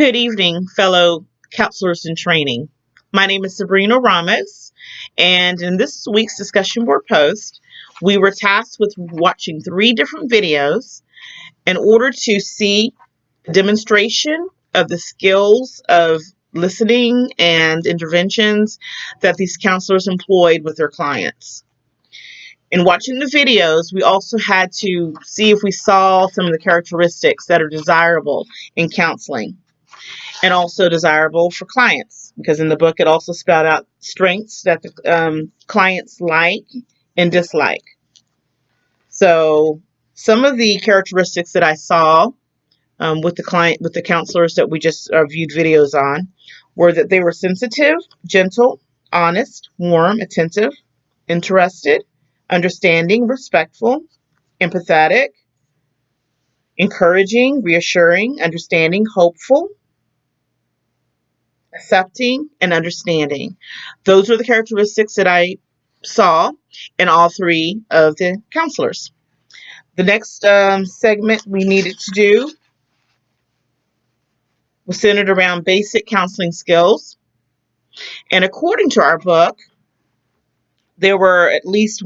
Good evening, fellow counselors in training. My name is Sabrina Ramos, and in this week's discussion board post, we were tasked with watching 3 different videos in order to see a demonstration of the skills of listening and interventions that these counselors employed with their clients. In watching the videos, we also had to see if we saw some of the characteristics that are desirable in counseling and also desirable for clients, because in the book it also spelled out strengths that the clients like and dislike. So some of the characteristics that I saw with the counselors that we just viewed videos on were that they were sensitive, gentle, honest, warm, attentive, interested, understanding, respectful, empathetic, encouraging, reassuring, understanding, hopeful, accepting, and understanding. Those are the characteristics that I saw in all 3 of the counselors. The next segment we needed to do was centered around basic counseling skills. And according to our book, there were at least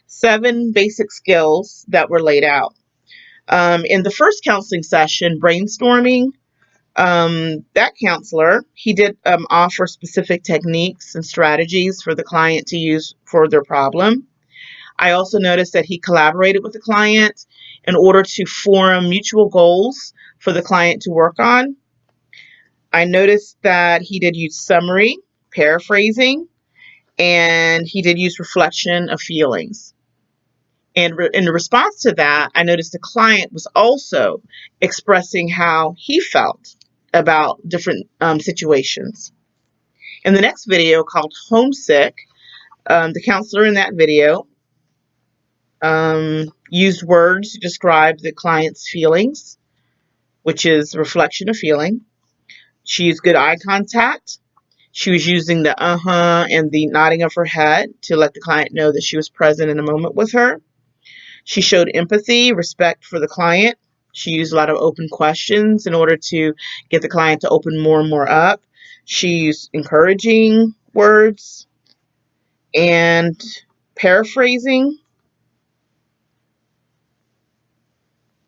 7 basic skills that were laid out. In the first counseling session, brainstorming, that counselor, he did offer specific techniques and strategies for the client to use for their problem. I also noticed that he collaborated with the client in order to form mutual goals for the client to work on. I noticed that he did use summary, paraphrasing, and he did use reflection of feelings. And in response to that, I noticed the client was also expressing how he felt about different situations. In the next video called Homesick, the counselor in that video used words to describe the client's feelings, which is reflection of feeling. She used good eye contact. She was using the and the nodding of her head to let the client know that she was present in the moment with her. She showed empathy, respect for the client. She used a lot of open questions in order to get the client to open more and more up. She used encouraging words and paraphrasing.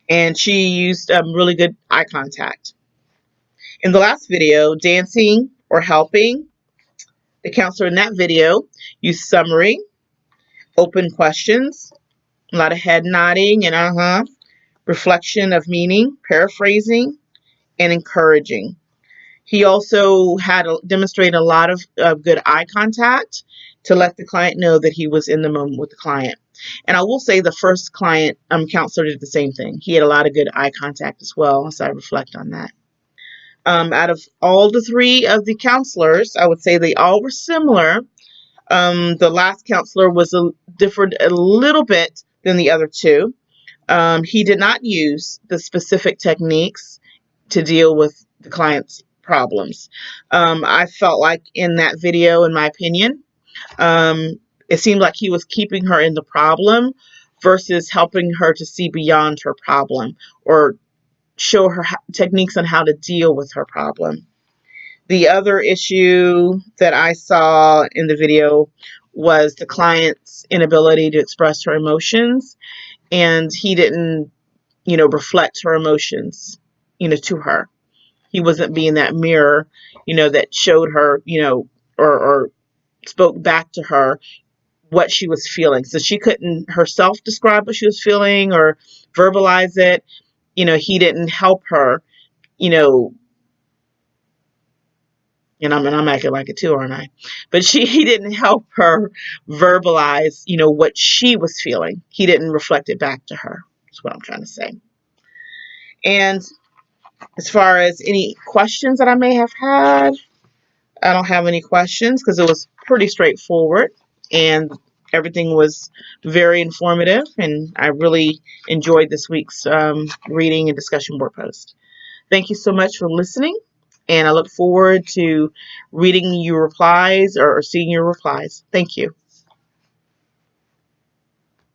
And she used really good eye contact. In the last video, dancing or helping, the counselor in that video used summary, open questions, a lot of head nodding and reflection of meaning, paraphrasing, and encouraging. He also had demonstrated a lot of good eye contact to let the client know that he was in the moment with the client. And I will say the first client counselor did the same thing. He had a lot of good eye contact as well, as I reflect on that. Out of all the 3 of the counselors, I would say they all were similar. The last counselor was different a little bit than the other 2. He did not use the specific techniques to deal with the client's problems. I felt like in that video, in my opinion, it seemed like he was keeping her in the problem versus helping her to see beyond her problem or show her techniques on how to deal with her problem. The other issue that I saw in the video was the client's inability to express her emotions, and he didn't, reflect her emotions, to her. He wasn't being that mirror, that showed her, or spoke back to her what she was feeling. So she couldn't herself describe what she was feeling or verbalize it. He didn't help her, and I'm acting like it too, aren't I? But he didn't help her verbalize, what she was feeling. He didn't reflect it back to her. That's what I'm trying to say. And as far as any questions that I may have had, I don't have any questions because it was pretty straightforward and everything was very informative, and I really enjoyed this week's reading and discussion board post. Thank you so much for listening, and I look forward to reading your replies or seeing your replies. Thank you.